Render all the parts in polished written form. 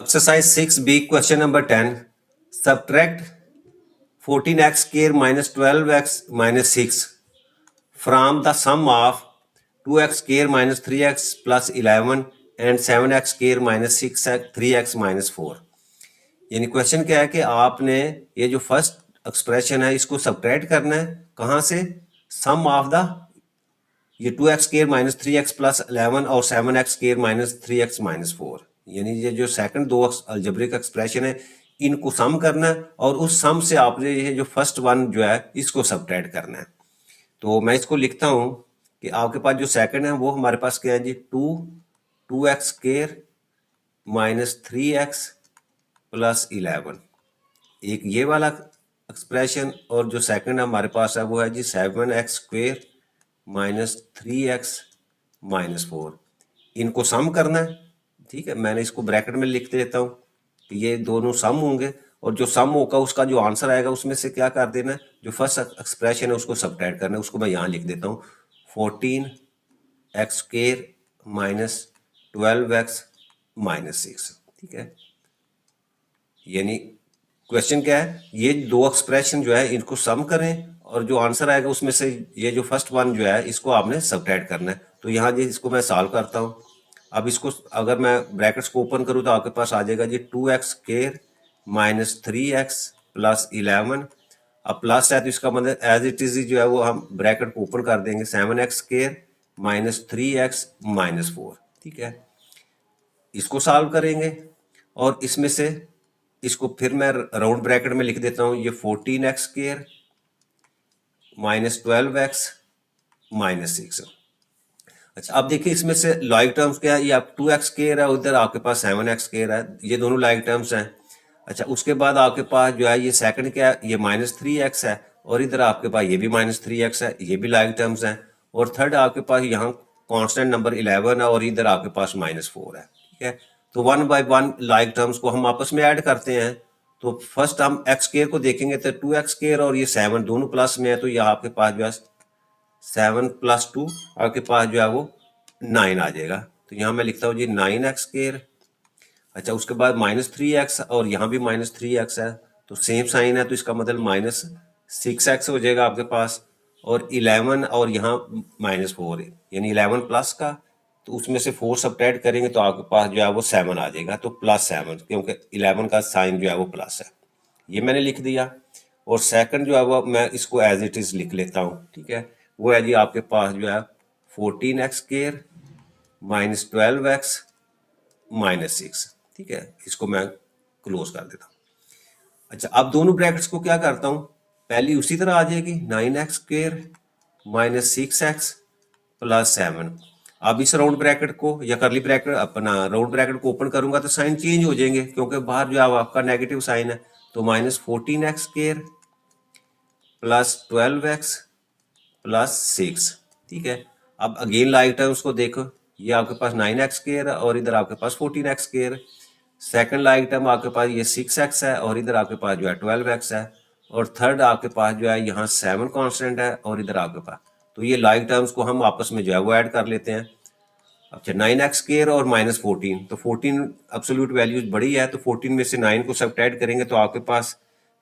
Exercise 6B, question number 10. Subtract 14x square minus 12x minus 6 from the sum of 2x square minus 3x plus 11 and 7x square minus 6x 3x minus 4. यानी question क्या है कि आपने ये जो first expression है इसको subtract करना है कहाँ से, सम ऑफ द ये 2x square minus 3x plus 11 और 7x square minus 3x minus 4, यानी ये जो सेकंड दो अलजेब्रिक एक्सप्रेशन है इनको सम करना है और उस सम से आपने ये जो फर्स्ट वन जो है इसको सब्ट्रैक्ट करना है। तो मैं इसको लिखता हूँ कि आपके पास जो सेकंड है वो हमारे पास क्या है जी, 2x square minus 3x plus 11, एक ये वाला एक्सप्रेशन, और जो सेकंड हमारे पास है वो है जी 7x square minus 3x minus 4, इनको सम करना है। ठीक है, मैंने इसको ब्रैकेट में लिख देता हूँ कि ये दोनों सम होंगे और जो सम होगा उसका जो आंसर आएगा उसमें से क्या कर देना है, जो फर्स्ट एक्सप्रेशन है उसको सब्ट्रैक्ट करना है। उसको मैं यहाँ लिख देता हूँ 14x square minus 12x minus 6। ठीक है, यानी क्वेश्चन क्या है, ये दो एक्सप्रेशन जो है इनको सम करें और जो आंसर आएगा उसमें से ये जो फर्स्ट वन जो है इसको आपने सब्ट्रैक्ट करना है। तो यहाँ जी इसको मैं सॉल्व करता हूँ। अब इसको अगर मैं ब्रैकेट्स को ओपन करूँ तो आपके पास आ जाएगा जी 2x square minus 3x plus 11। अब प्लस है तो इसका मतलब एज इट इज जो है वो हम ब्रैकेट को ओपन कर देंगे 7x square minus 3x minus 4। ठीक है, इसको सॉल्व करेंगे और इसमें से इसको फिर मैं राउंड ब्रैकेट में लिख देता हूँ, ये 14x square minus 12x minus 6। अच्छा, अब देखिए इसमें से लॉइक टर्म्स क्या है, ये आप 2x स्क्वायर है, उधर आपके पास 7x स्क्वायर है, ये दोनों लॉइक टर्म्स हैं। अच्छा, उसके बाद आपके पास जो है ये सेकंड क्या है, ये माइनस 3x है और इधर आपके पास ये भी माइनस 3x है, ये भी लॉइक टर्म्स हैं। और थर्ड आपके पास यहाँ कांस्टेंट नंबर 11 है और इधर आपके पास माइनस 4 है। ठीक है, तो one by one like terms को हम आपस में ऐड करते हैं। तो फर्स्ट हम एक्स स्क्वायर को देखेंगे तो 2x स्क्वायर और ये 7 दोनों प्लस में है, तो यहाँ आपके पास जो है 7 प्लस 2 आपके पास जो है वो 9 आ जाएगा। तो यहाँ मैं लिखता हूँ जी 9x स्क्वायर। अच्छा, उसके बाद माइनस 3x और यहाँ भी माइनस 3x है, तो सेम साइन है तो इसका मतलब माइनस 6x हो जाएगा आपके पास। और 11 और यहाँ माइनस 4 है, यानी 11 प्लस का, तो उसमें से 4 सब्ट्रैक्ट करेंगे तो आपके पास जो है वो 7 आ जाएगा, तो प्लस 7, क्योंकि 11 का साइन जो है वो प्लस है। ये मैंने लिख दिया। और सेकंड जो है वो मैं इसको एज इट इज लिख लेता हूँ। ठीक है, वो है जी आपके पास जो है 14x square minus 12x minus 6। ठीक है, इसको मैं क्लोज कर देता हूँ। अच्छा, अब दोनों ब्रैकेट्स को क्या करता हूँ, पहली उसी तरह आ जाएगी 9x square minus 6x plus 7। अब इस राउंड ब्रैकेट को या करली ब्रैकेट अपना राउंड ब्रैकेट को ओपन करूंगा तो साइन चेंज हो जाएंगे क्योंकि बाहर जो है आपका नेगेटिव साइन है। तो minus 14x square plus 12x plus 6। ठीक है, अब अगेन लाइक टर्म्स को देखो, ये आपके पास 9x स्क्वायर है और इधर आपके पास 14x square. Second like term आपके पास ये 6x है और इधर आपके पास जो है 12x है। और थर्ड आपके पास जो है यहाँ 7 कांस्टेंट है और इधर आपके पास, तो ये लाइक टर्म्स को हम आपस में जो है वो ऐड कर लेते हैं। अच्छा, 9x स्क्वायर और माइनस 14, तो 14 एब्सोल्यूट वैल्यूज बड़ी है तो 14 में से 9 को सब्ट्रैक्ट करेंगे तो आपके पास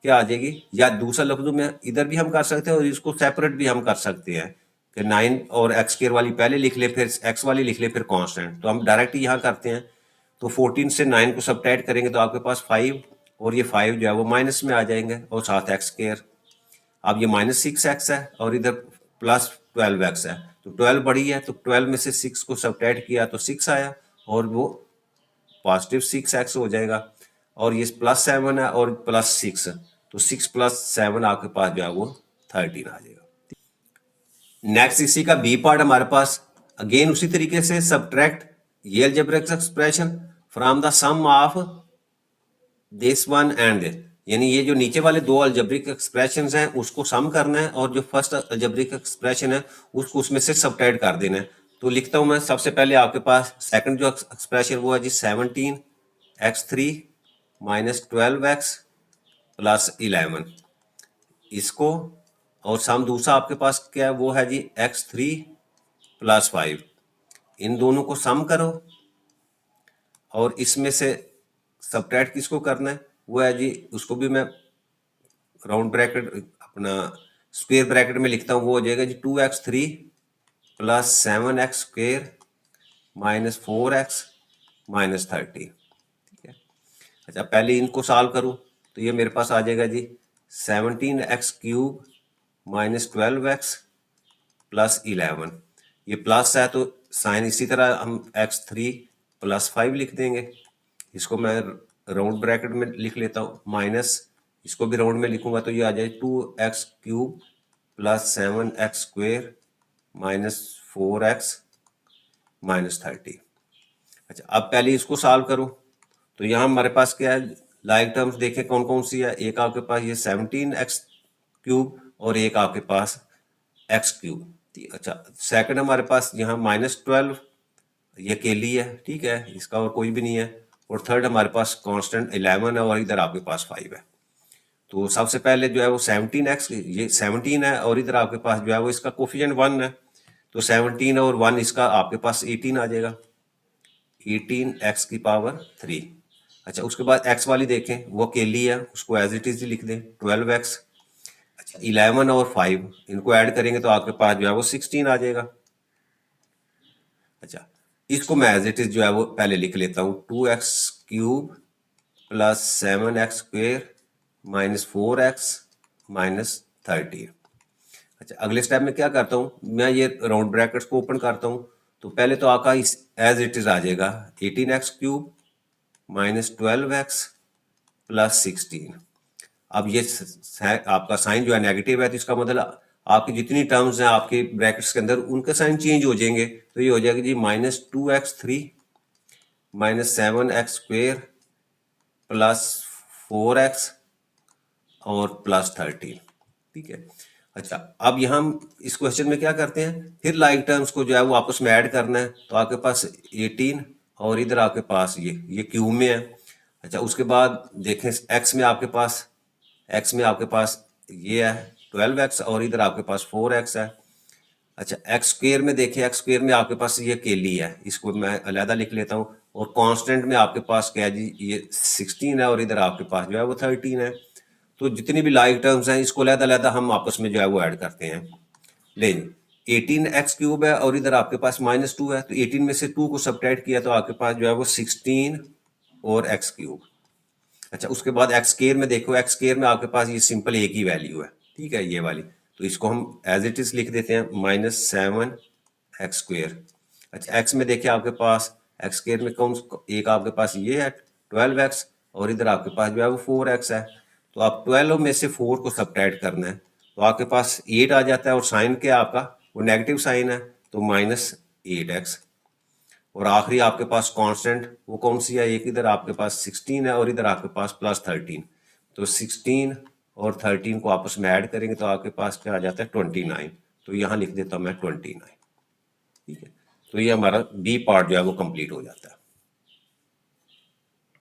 क्या आ जाएगी, या दूसरा लफ्जों में इधर भी हम कर सकते हैं और इसको सेपरेट भी हम कर सकते हैं कि 9 और x स्क्वायर वाली पहले लिख ले फिर x वाली लिख ले फिर कांस्टेंट, तो हम डायरेक्ट यहाँ करते हैं। तो 14 से 9 को सब्ट्रैक्ट करेंगे तो आपके पास 5 और ये 5 जो है वो माइनस में आ जाएंगे और साथ x स्क्वायर। अब ये माइनस 6x है और इधर प्लस 12x है, तो 12 बड़ी है तो 12 में से 6 को सब्ट्रैक्ट किया तो 6 आया और वो पॉजिटिव 6x हो जाएगा। और ये प्लस 7 है और प्लस 6, तो 6 प्लस 7 आपके पास जो है वो 13 आ जाएगा। नेक्स्ट इसी का बी पार्ट हमारे पास अगेन उसी तरीके से सब्ट्रैक्ट ये algebraic expression from the sum of this one and this, यानी ये जो नीचे वाले दो अलजेब्रिक एक्सप्रेशंस हैं उसको सम करना है और जो फर्स्ट अलजेब्रिक एक्सप्रेशन है उसको उसमें से सब्ट्रैक्ट कर देना है। तो लिखता हूं मैं सबसे पहले आपके पास सेकंड जो एक्सप्रेशन वो है जी 17x3 माइनस 12x प्लस 11, इसको, और सम दूसरा आपके पास क्या है वो है जी x3 प्लस 5, इन दोनों को सम करो और इसमें से सबट्रैक्ट किसको करना है, वो है जी, उसको भी मैं राउंड ब्रैकेट अपना स्क्वायर ब्रैकेट में लिखता हूँ, वो हो जाएगा जी 2x3 plus 7x square minus 4x minus 30। ठीक है, अच्छा पहले इनको सॉल्व करूँ तो ये मेरे पास आ जाएगा जी 17x³ माइनस 12x प्लस 11। ये प्लस है तो साइन इसी तरह हम x3 प्लस 5 लिख देंगे, इसको मैं राउंड ब्रैकेट में लिख लेता हूँ, माइनस इसको भी राउंड में लिखूंगा तो ये आ जाए 2x³ plus 7x square minus 4x minus 30। अच्छा अब पहले इसको सॉल्व करूँ तो यहाँ हमारे पास क्या है, लाइक टर्म्स देखें कौन कौन सी है, एक आपके पास ये 17x³ और एक आपके पास x³। अच्छा सेकंड हमारे पास यहाँ -12 ये अकेली है, ठीक है, इसका और कोई भी नहीं है। और थर्ड हमारे पास कांस्टेंट 11 है और इधर आपके पास 5 है। तो सबसे पहले जो है वो 17x, ये 17 है और इधर आपके पास जो है वो इसका कोफिशिएंट 1 है, तो 17 और 1 इसका आपके पास 18 आ जाएगा, 18x⁻3। अच्छा उसके बाद x वाली देखें, वो अकेली है, उसको एज इट इज लिख दें 12x। अच्छा 11 और 5 इनको ऐड करेंगे तो आपके पास जो है वो 16 आ जाएगा। अच्छा इसको मैं एज इट इज जो है वो पहले लिख लेता हूँ, 2x³ plus 7x square minus 4x minus 30। अच्छा अगले स्टेप में क्या करता हूँ, मैं ये राउंड ब्रैकेट्स को ओपन करता हूँ, तो पहले तो आपका इस एज इट इज आ जाएगा 18x³ माइनस 12x प्लस 16। अब ये आपका साइन जो है नेगेटिव है, तो इसका मतलब आपकी जितनी टर्म्स हैं आपके ब्रैकेट्स के अंदर उनके साइन चेंज हो जाएंगे, तो ये हो जाएगा जी -2x3 minus 7x square plus 4x और प्लस 13। ठीक है, अच्छा अब यहाँ हम इस क्वेश्चन में क्या करते हैं, फिर लाइक टर्म्स को जो है वो आपस में ऐड करना है, तो आपके पास 18 और इधर आपके पास ये क्यूब में है। अच्छा उसके बाद देखें x में आपके पास ये है 12x और इधर आपके पास 4x है। अच्छा एक्स स्क्वेयर में देखिए, एक्स स्क्वेयर में आपके पास ये अकेली है, इसको मैं अलहदा लिख लेता हूँ। और कांस्टेंट में आपके पास क्या है जी, ये 16 है और इधर आपके पास जो है वो 13 है। तो जितनी भी लाइक टर्म्स हैं इसको अलहदा हम आपस में जो है वो ऐड करते हैं। लेकिन 18x³ है और इधर आपके पास -2 है, तो 18 में से 2 को सब्ट्रैक्ट किया तो आपके पास जो है वो 16 और x³। अच्छा उसके बाद एक्स स्क्वायर में देखो, एक्स स्क्वायर में आपके पास ये सिंपल एक ही वैल्यू है, ठीक है, ये वाली, तो इसको हम एज इट इज लिख देते हैं -7x²। अच्छा एक्स में देखिए आपके पास एक्स स्क्वायर में कौन एक आपके पास ये है 12x और इधर आपके पास जो है वो 4x है। तो आप 12 में से 4 को सब्ट्रैक्ट करना है तो आपके पास 8 आ जाता है, और साइन क्या आपका वो नेगेटिव साइन है, तो -8x। और आखिरी आपके पास कांस्टेंट वो कौन सी है, एक इधर आपके पास 16 है और इधर आपके पास +13, तो 16 और 13 को आपस में ऐड करेंगे तो आपके पास क्या आ जाता है 29। तो यहाँ लिख देता हूँ मैं 29। ठीक है, तो ये हमारा बी पार्ट जो है वो कंप्लीट हो जाता है।